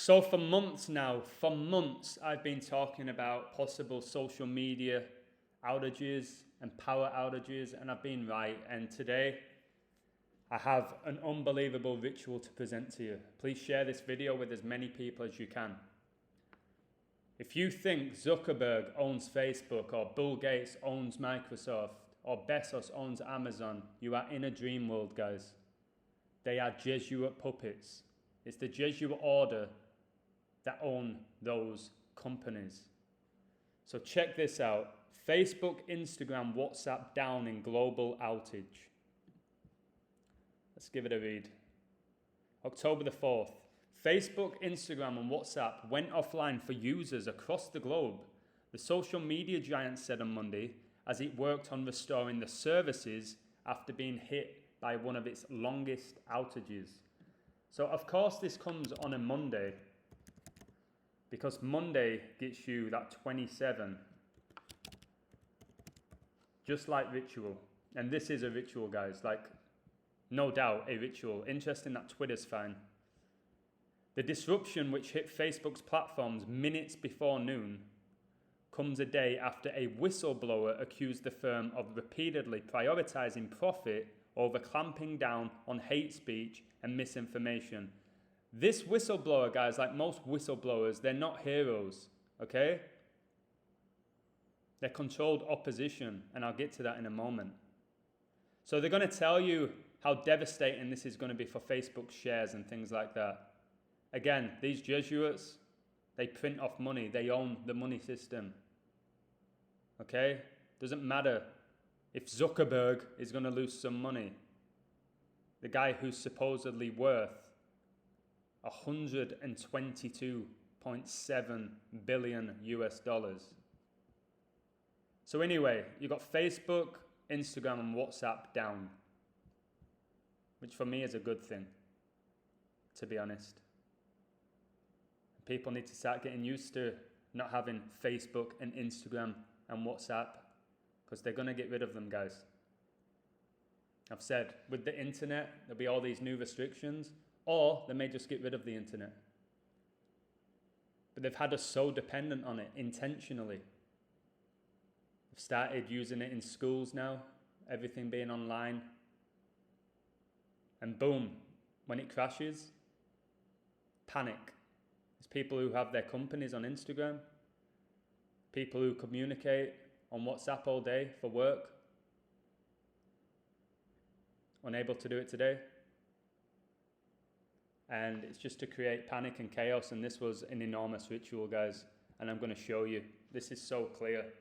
So for months now, I've been talking about possible social media outages and power outages, and I've been right. And today I have an unbelievable ritual to present to you. Please share this video with as many people as you can. If you think Zuckerberg owns Facebook, or Bill Gates owns Microsoft, or Bezos owns Amazon, you are in a dream world, guys. They are Jesuit puppets. It's the Jesuit order that own those companies. So check this out. Facebook, Instagram, WhatsApp down in global outage. Let's give it a read. October the 4th. Facebook, Instagram, and WhatsApp went offline for users across the globe. The social media giant said on Monday, as it worked on restoring the services after being hit by one of its longest outages. So of course this comes on a Monday, because Monday gets you that 27, just like ritual. And this is a ritual, guys, like no doubt a ritual. Interesting that Twitter's fine. The disruption which hit Facebook's platforms minutes before noon comes a day after a whistleblower accused the firm of repeatedly prioritizing profit over clamping down on hate speech and misinformation. This whistleblower, guys, like most whistleblowers, they're not heroes, okay? They're controlled opposition, and I'll get to that in a moment. So they're going to tell you how devastating this is going to be for Facebook shares and things like that. Again, these Jesuits, they print off money. They own the money system, okay? Doesn't matter if Zuckerberg is going to lose some money. The guy who's supposedly worth $122.7 billion US. So anyway, you got Facebook, Instagram, and WhatsApp down, which for me is a good thing, to be honest. People need to start getting used to not having Facebook and Instagram and WhatsApp, because they're going to get rid of them, guys. I've said, with the internet, there'll be all these new restrictions, or they may just get rid of the internet. But they've had us so dependent on it intentionally. They've started using it in schools now, everything being online. And boom, when it crashes, panic. There's people who have their companies on Instagram, people who communicate on WhatsApp all day for work, unable to do it today. And it's just to create panic and chaos, and this was an enormous ritual, guys, and I'm going to show you. This is so clear.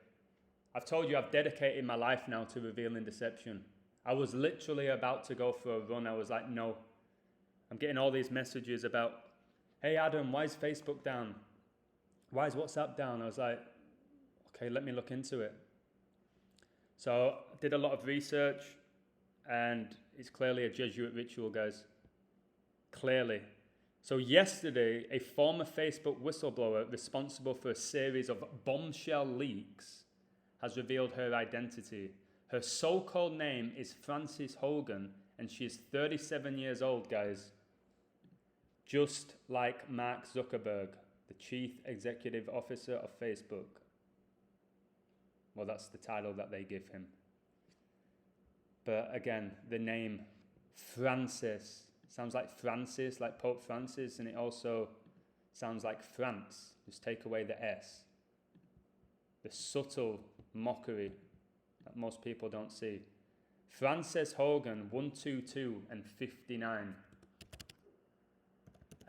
I've told you I've dedicated my life now to revealing deception. I was literally about to go for a run. I was like, no. I'm getting all these messages about, hey Adam, why is Facebook down? Why is WhatsApp down? I was like, okay, let me look into it. So I did a lot of research, and it's clearly a Jesuit ritual, guys. Clearly. So yesterday, a former Facebook whistleblower responsible for a series of bombshell leaks has revealed her identity. Her so-called name is Frances Hogan, and she is 37 years old, guys. Just like Mark Zuckerberg, the Chief Executive Officer of Facebook. Well, that's the title that they give him. But again, the name Frances sounds like Francis, like Pope Francis, and it also sounds like France. Just take away the S. The subtle mockery that most people don't see. Frances Hogan, 122 and 59.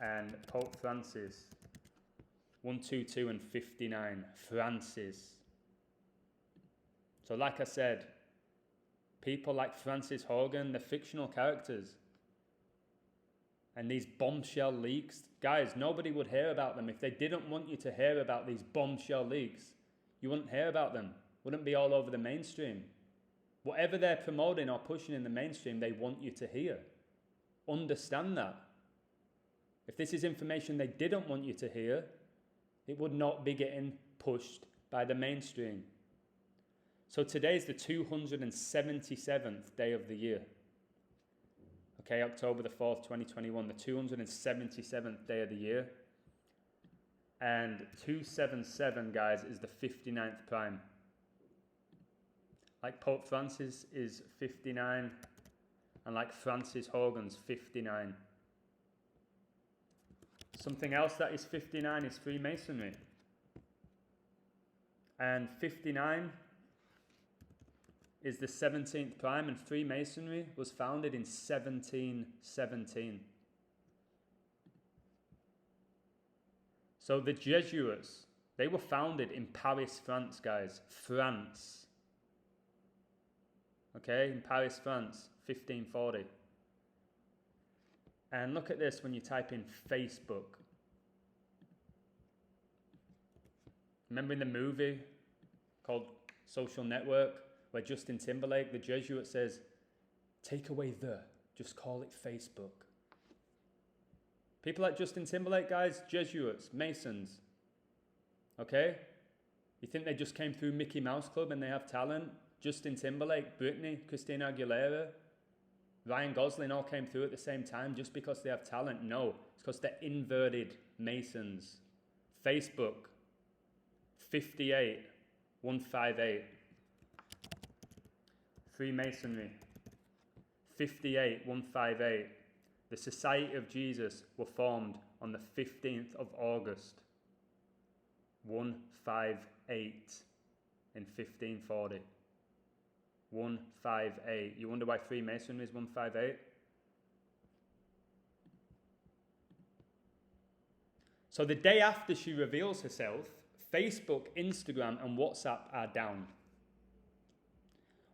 And Pope Francis, 122 and 59. Francis. So like I said, people like Frances Hogan, they're fictional characters. And these bombshell leaks, guys, nobody would hear about them. If they didn't want you to hear about these bombshell leaks, you wouldn't hear about them. Wouldn't be all over the mainstream. Whatever they're promoting or pushing in the mainstream, they want you to hear. Understand that. If this is information they didn't want you to hear, it would not be getting pushed by the mainstream. So today's the 277th day of the year. Okay, October the 4th, 2021, the 277th day of the year. And 277, guys, is the 59th prime. Like Pope Francis is 59, and like Francis Hogan's 59. Something else that is 59 is Freemasonry. And 59 is the 17th prime, and Freemasonry was founded in 1717. So the Jesuits, they were founded in Paris, France, guys. France. Okay, in Paris, France, 1540. And look at this when you type in Facebook. Remember in the movie called Social Network, where Justin Timberlake, the Jesuit, says, take away the, just call it Facebook. People like Justin Timberlake, guys, Jesuits, Masons. Okay? You think they just came through Mickey Mouse Club and they have talent? Justin Timberlake, Britney, Christina Aguilera, Ryan Gosling all came through at the same time just because they have talent? No, it's because they're inverted Masons. Facebook, 58, 158. Freemasonry, 58, 158. The Society of Jesus were formed on the 15th of August, 158, in 1540. 158. You wonder why Freemasonry is 158? So the day after she reveals herself, Facebook, Instagram, and WhatsApp are down.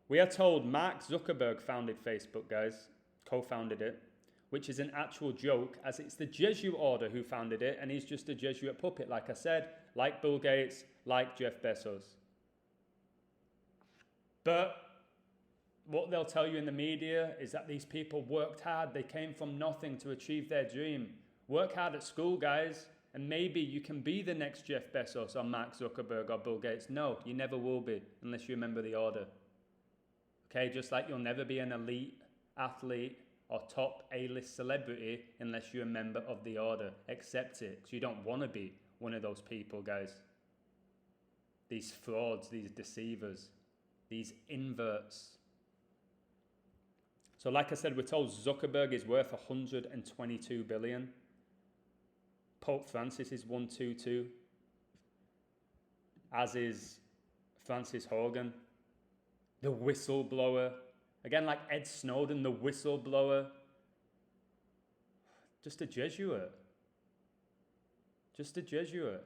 We are told Mark Zuckerberg founded Facebook, guys, co-founded it, which is an actual joke, as it's the Jesuit order who founded it, and he's just a Jesuit puppet, like I said, like Bill Gates, like Jeff Bezos. But what they'll tell you in the media is that these people worked hard. They came from nothing to achieve their dream. Work hard at school, guys, and maybe you can be the next Jeff Bezos or Mark Zuckerberg or Bill Gates. No, you never will be unless you remember the order. Okay, just like you'll never be an elite athlete or top A-list celebrity unless you're a member of the order. Accept it, because you don't want to be one of those people, guys. These frauds, these deceivers, these inverts. So like I said, we're told Zuckerberg is worth 122 billion. Pope Francis is 122, as is Francis Hogan. The whistleblower. Again, like Ed Snowden, the whistleblower. Just a Jesuit. Just a Jesuit.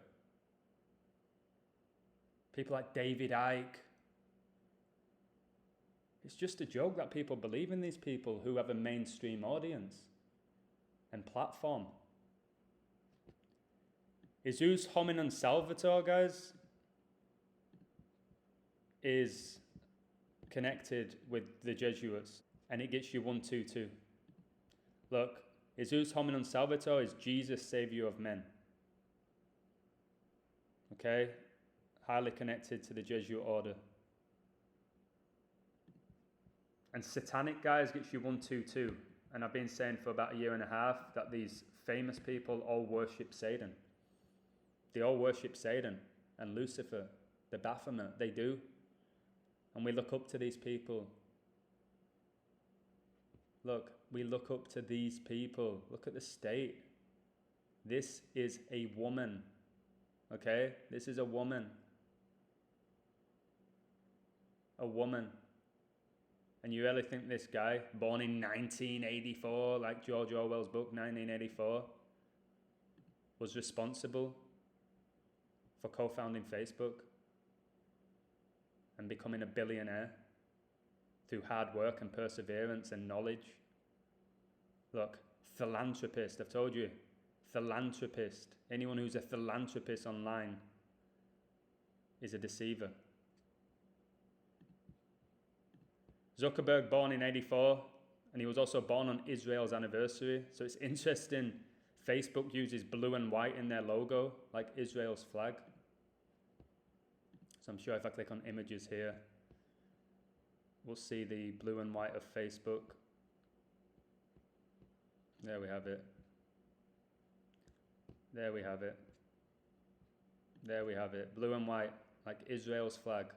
People like David Icke. It's just a joke that people believe in these people who have a mainstream audience and platform. Jesus Hominum Salvator, guys, is connected with the Jesuits, and it gets you 122. Look, Jesus Hominum Salvator is Jesus, Savior of men. Okay? Highly connected to the Jesuit order. And satanic, guys, gets you 122. And I've been saying for about a year and a half that these famous people all worship Satan. They all worship Satan and Lucifer, the Baphomet. They do. And we look up to these people. Look, we look up to these people. Look at the state. This is a woman. Okay? This is a woman. A woman. And you really think this guy, born in 1984, like George Orwell's book, 1984, was responsible for co-founding Facebook and becoming a billionaire through hard work and perseverance and knowledge? Look, philanthropist, I've told you, philanthropist. Anyone who's a philanthropist online is a deceiver. Zuckerberg, born in 84, and he was also born on Israel's anniversary. So it's interesting, Facebook uses blue and white in their logo, like Israel's flag. So I'm sure if I click on images here, we'll see the blue and white of Facebook. There we have it. There we have it. There we have it. Blue and white, like Israel's flag.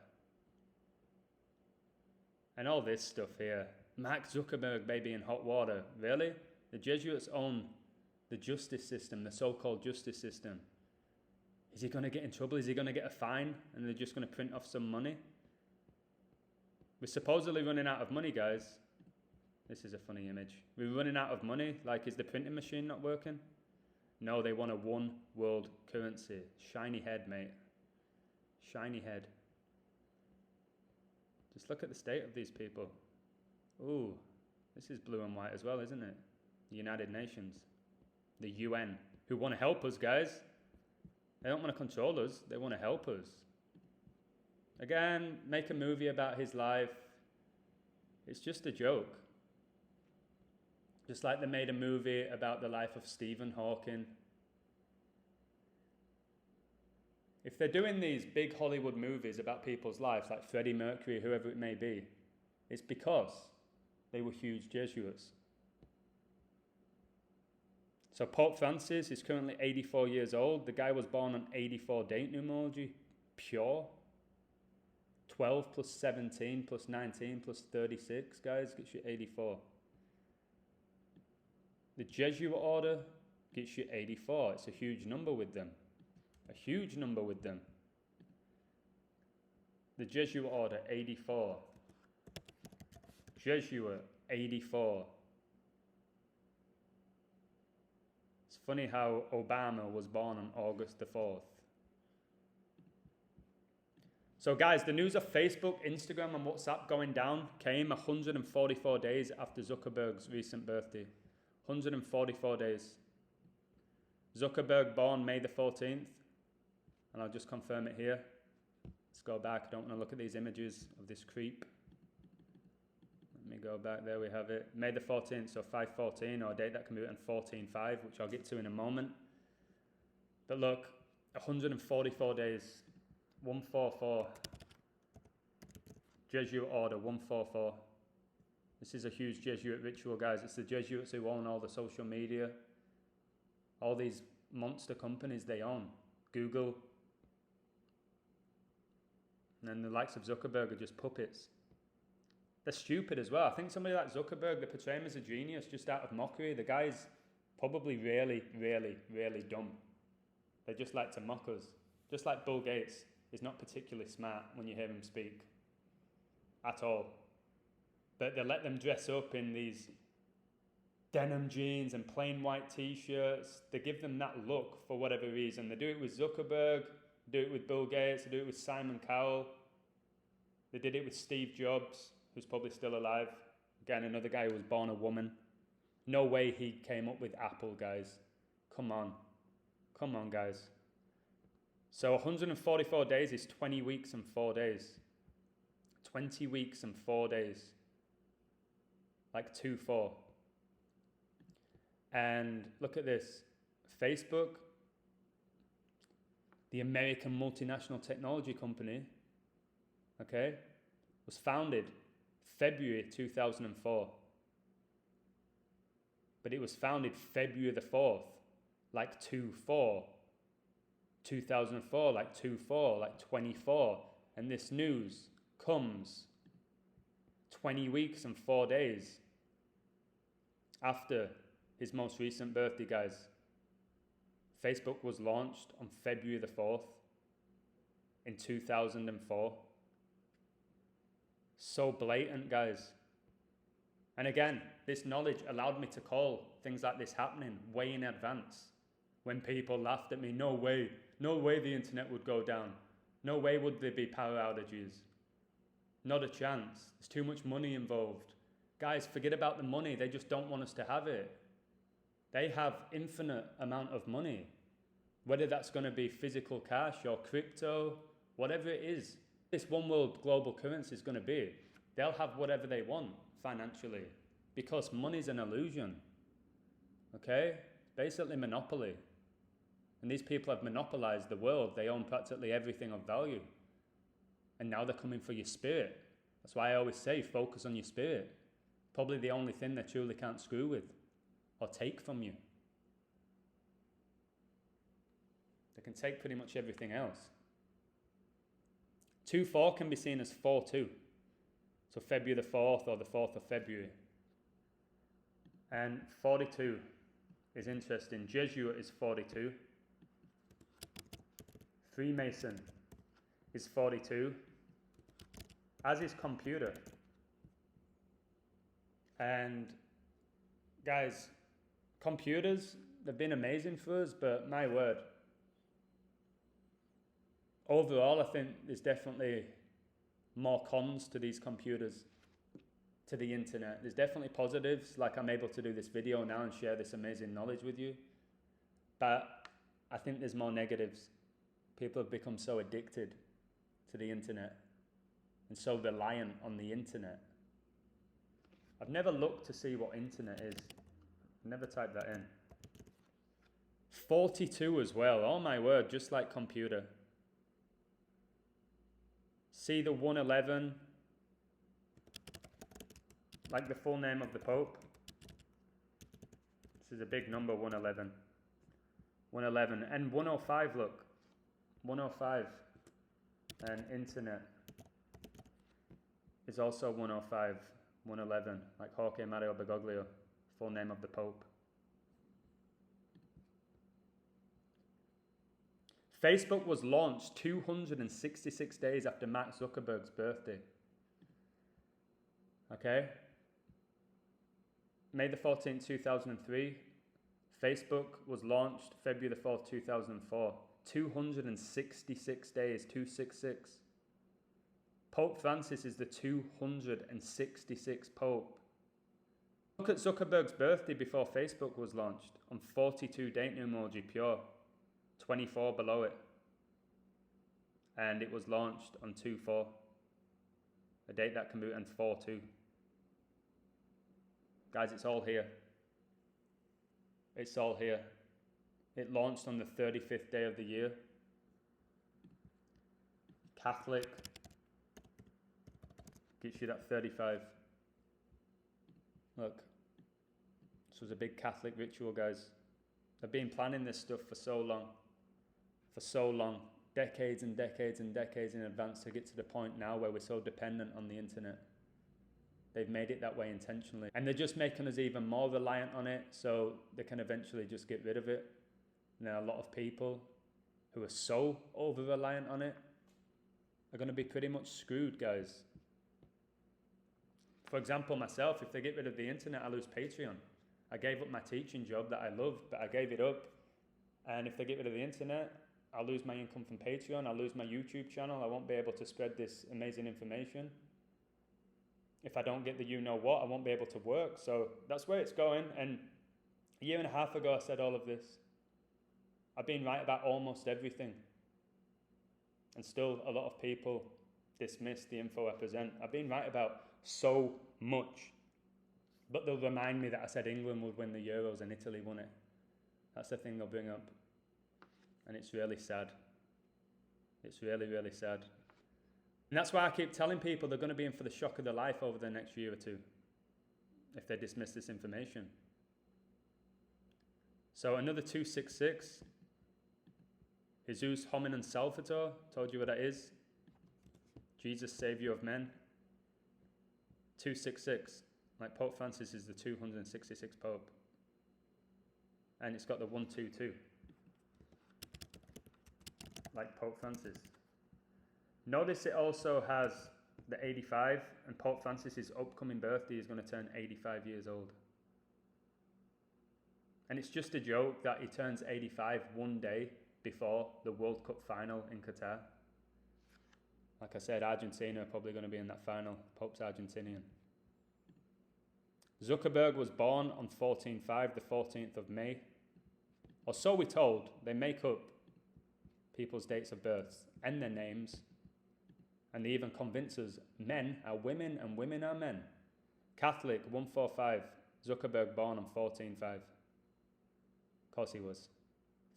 And all this stuff here. Mark Zuckerberg, baby, in hot water. Really? The Jesuits own the justice system, the so-called justice system. Is he going to get in trouble? Is he going to get a fine? And they're just going to print off some money? We're supposedly running out of money, guys. This is a funny image. We're running out of money. Like, is the printing machine not working? No, they want a one world currency. Shiny head, mate. Shiny head. Just look at the state of these people. Ooh, this is blue and white as well, isn't it? The United Nations. The UN, who want to help us, guys. They don't want to control us. They want to help us. Again, make a movie about his life. It's just a joke. Just like they made a movie about the life of Stephen Hawking. If they're doing these big Hollywood movies about people's lives, like Freddie Mercury, whoever it may be, it's because they were huge Jesuits. So Pope Francis is currently 84 years old. The guy was born on 84 date numerology. Pure. 12 plus 17 plus 19 plus 36, guys, gets you 84. The Jesuit order gets you 84. It's a huge number with them. A huge number with them. The Jesuit order, 84. Jesuit, 84. It's funny how Obama was born on August the 4th. So guys, the news of Facebook, Instagram and WhatsApp going down came 144 days after Zuckerberg's recent birthday. 144 days. Zuckerberg born May the 14th. And I'll just confirm it here. Let's go back. I don't want to look at these images of this creep. Let me go back. There we have it. May the 14th, so 5/14, or a date that can be written 14/5, which I'll get to in a moment. But look, 144 days. 144. Jesuit order, 144. This is a huge Jesuit ritual, guys. It's the Jesuits who own all the social media. All these monster companies they own. Google. And then the likes of Zuckerberg are just puppets. They're stupid as well. I think somebody like Zuckerberg, they portray him as a genius just out of mockery. The guy's probably really, really, really dumb. They just like to mock us. Just like Bill Gates is not particularly smart when you hear him speak. At all. But they let them dress up in these denim jeans and plain white t-shirts. They give them that look for whatever reason. They do it with Zuckerberg. They do it with Bill Gates. They do it with Simon Cowell. They did it with Steve Jobs, who's probably still alive. Again, another guy who was born a woman. No way he came up with Apple, guys. Come on. Come on, guys. So 144 days is 20 weeks and 4 days. 20 weeks and 4 days. Like 2-4. And look at this. Facebook, the American multinational technology company, okay, was founded February 2004. But it was founded February the 4th, like 2-4. 2004, like 2-4, like 24. And this news comes 20 weeks and 4 days after his most recent birthday, guys. Facebook was launched on February the 4th in 2004. So blatant, guys. And again, this knowledge allowed me to call things like this happening way in advance. When people laughed at me, no way the internet would go down. No way would there be power outages. Not a chance. There's too much money involved. Guys, forget about the money. They just don't want us to have it. They have infinite amount of money. Whether that's going to be physical cash or crypto, whatever it is, this one world global currency is going to be. They'll have whatever they want financially because money's an illusion. Okay? Basically monopoly. And these people have monopolized the world. They own practically everything of value. And now they're coming for your spirit. That's why I always say focus on your spirit. Probably the only thing they truly can't screw with or take from you. They can take pretty much everything else. 2-4 can be seen as 4-2. So February the 4th or the 4th of February. And 42 is interesting. Jesuit is 42. Freemason is 42. As is computer. And guys, computers, they've been amazing for us, but my word. Overall, I think there's definitely more cons to these computers, to the internet. There's definitely positives, like I'm able to do this video now and share this amazing knowledge with you. But I think there's more negatives. People have become so addicted to the internet and so reliant on the internet. I've never looked to see what internet is. I've never typed that in. 42 as well. Oh my word, just like computer. See the 111, like the full name of the Pope. This is a big number, 111. 111. And 105, look. 105. And internet is also 105. 111, like Jorge Mario Bergoglio, full name of the Pope. Facebook was launched 266 days after Mark Zuckerberg's birthday. Okay? May the 14th, 2003. Facebook was launched February the 4th, 2004. 266 days, 266. Pope Francis is the 266th Pope. Look at Zuckerberg's birthday before Facebook was launched on 42 date numerology pure, 24 below it. And it was launched on 2-4, a date that can be, and 4-2. Guys, it's all here. It's all here. It launched on the 35th day of the year. Catholic. Gets you that 35. Look. This was a big Catholic ritual, guys. They've been planning this stuff for so long. For so long. Decades and decades and decades in advance to get to the point now where we're so dependent on the internet. They've made it that way intentionally. And they're just making us even more reliant on it so they can eventually just get rid of it. Now, a lot of people who are so over-reliant on it are going to be pretty much screwed, guys. For example, myself, if they get rid of the internet, I lose Patreon. I gave up my teaching job that I loved, but I gave it up. And if they get rid of the internet, I'll lose my income from Patreon. I'll lose my YouTube channel. I won't be able to spread this amazing information. If I don't get the you-know-what, I won't be able to work. So that's where it's going. And a year and a half ago, I said all of this. I've been right about almost everything. And still, a lot of people dismiss the info I present. I've been right about so much. But they'll remind me that I said England would win the Euros and Italy won it. That's the thing they'll bring up. And it's really sad. It's really, really sad. And that's why I keep telling people they're going to be in for the shock of their life over the next year or two if they dismiss this information. So another 266. Jesus Hominum Salvator. Told you what that is. Jesus, Savior of men. 266. Like Pope Francis is the 266th Pope. And it's got the 122. Like Pope Francis. Notice it also has the 85, and Pope Francis's upcoming birthday is going to turn 85 years old. And it's just a joke that he turns 85 one day before the World Cup final in Qatar. Like I said, Argentina are probably going to be in that final. Pope's Argentinian. Zuckerberg was born on 14/5, the 14th of May. Or so we're told. They make up people's dates of birth and their names. And they even convince us men are women and women are men. Catholic, 145. Zuckerberg born on 14/5. Of course he was.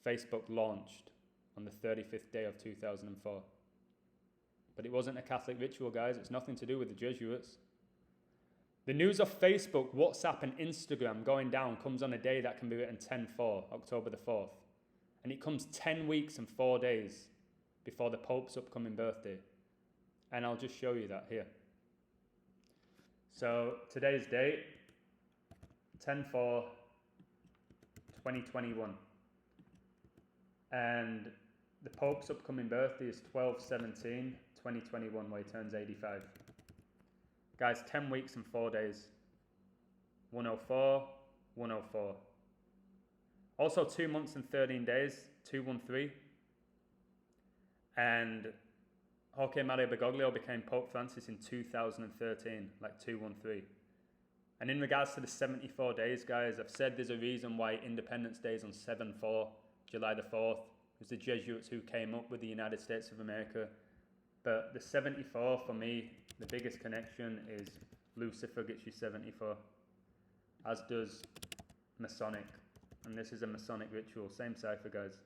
Facebook launched on the 35th day of 2004. But it wasn't a Catholic ritual, guys. It's nothing to do with the Jesuits. The news of Facebook, WhatsApp and Instagram going down comes on a day that can be written 10/4, October the 4th. And it comes 10 weeks and 4 days before the Pope's upcoming birthday. And I'll just show you that here. So today's date, 10/4/2021. And the Pope's upcoming birthday is 12/17/2021, where he turns 85. Guys, 10 weeks and 4 days. 104, 104. Also 2 months and 13 days, 213. And Jorge Mario Bergoglio became Pope Francis in 2013, like 213. And in regards to the 74 days, guys, I've said there's a reason why Independence Day is on 7/4, July the 4th. It was the Jesuits who came up with the United States of America. But the 74, for me, the biggest connection is Lucifer gets you 74, as does Masonic. And this is a Masonic ritual, same cipher, guys.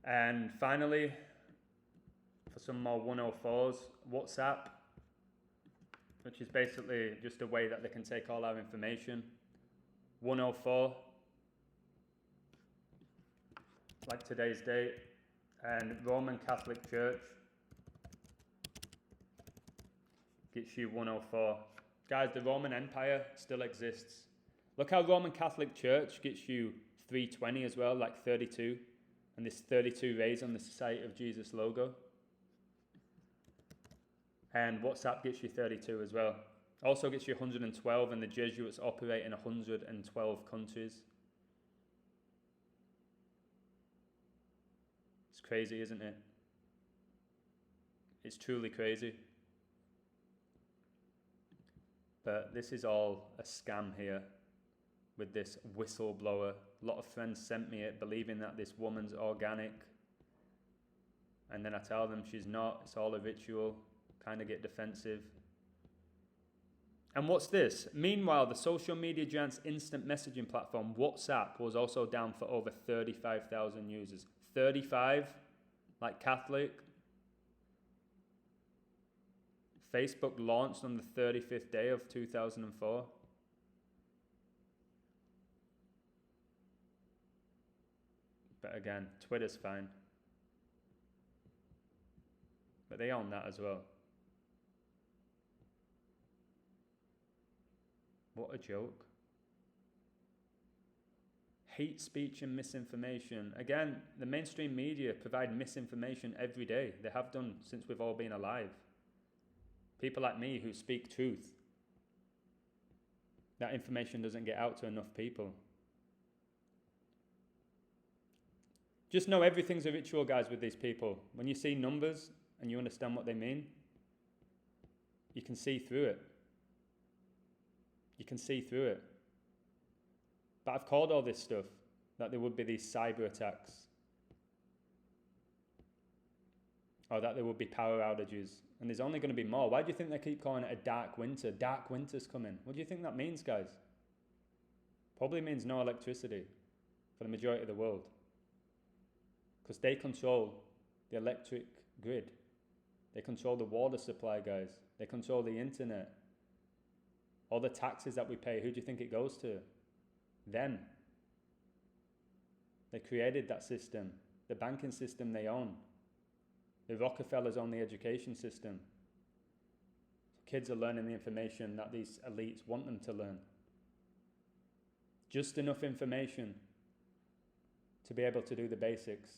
And finally, for some more 104s, WhatsApp, which is basically just a way that they can take all our information. 104, like today's date. And Roman Catholic Church gets you 104. Guys, the Roman Empire still exists. Look how Roman Catholic Church gets you 320 as well, like 32. And this 32 rays on the Society of Jesus logo. And WhatsApp gets you 32 as well. Also gets you 112, and the Jesuits operate in 112 countries. It's crazy, isn't it? It's truly crazy. But this is all a scam here with this whistleblower. A lot of friends sent me it, believing that this woman's organic. And then I tell them she's not. It's all a ritual. Kind of get defensive. And what's this? Meanwhile, the social media giant's instant messaging platform, WhatsApp, was also down for over 35,000 users. 35, like Catholic. Facebook launched on the 35th day of 2004. But again, Twitter's fine. But they own that as well. What a joke. Hate speech and misinformation. Again, the mainstream media provide misinformation every day. They have done since we've all been alive. People like me who speak truth. That information doesn't get out to enough people. Just know everything's a ritual, guys, with these people. When you see numbers and you understand what they mean, you can see through it. You can see through it. But I've called all this stuff that there would be these cyber attacks, or that there would be power outages, and there's only going to be more. Why do you think they keep calling it a dark winter? Dark winter's coming. What do you think that means, guys? Probably means no electricity for the majority of the world, because they control the electric grid. They control the water supply, guys. They control the internet. All the taxes that we pay, who do you think it goes to? Them. They created that system. The banking system they own. The Rockefellers own the education system. Kids are learning the information that these elites want them to learn. Just enough information to be able to do the basics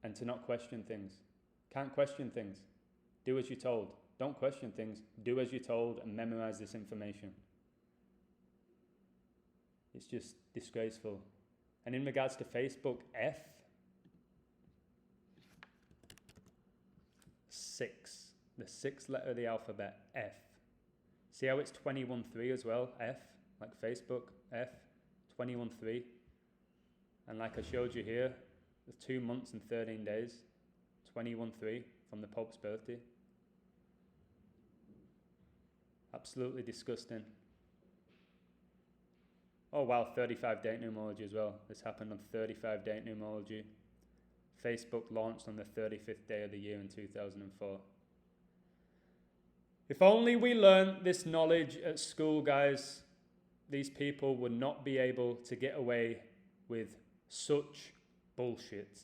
and to not question things. Can't question things. Do as you're told. Don't question things. Do as you're told and memorize this information. It's just disgraceful. And in regards to Facebook, F, 6. The sixth letter of the alphabet, F. See how it's 21.3 as well, F, like Facebook, F, 21.3. And like I showed you here, the 2 months and 13 days, 21.3 from the Pope's birthday. Absolutely disgusting. Oh wow, 35 date numerology as well. This happened on 35 date numerology. Facebook launched on the 35th day of the year in 2004. If only we learned this knowledge at school, guys, these people would not be able to get away with such bullshit.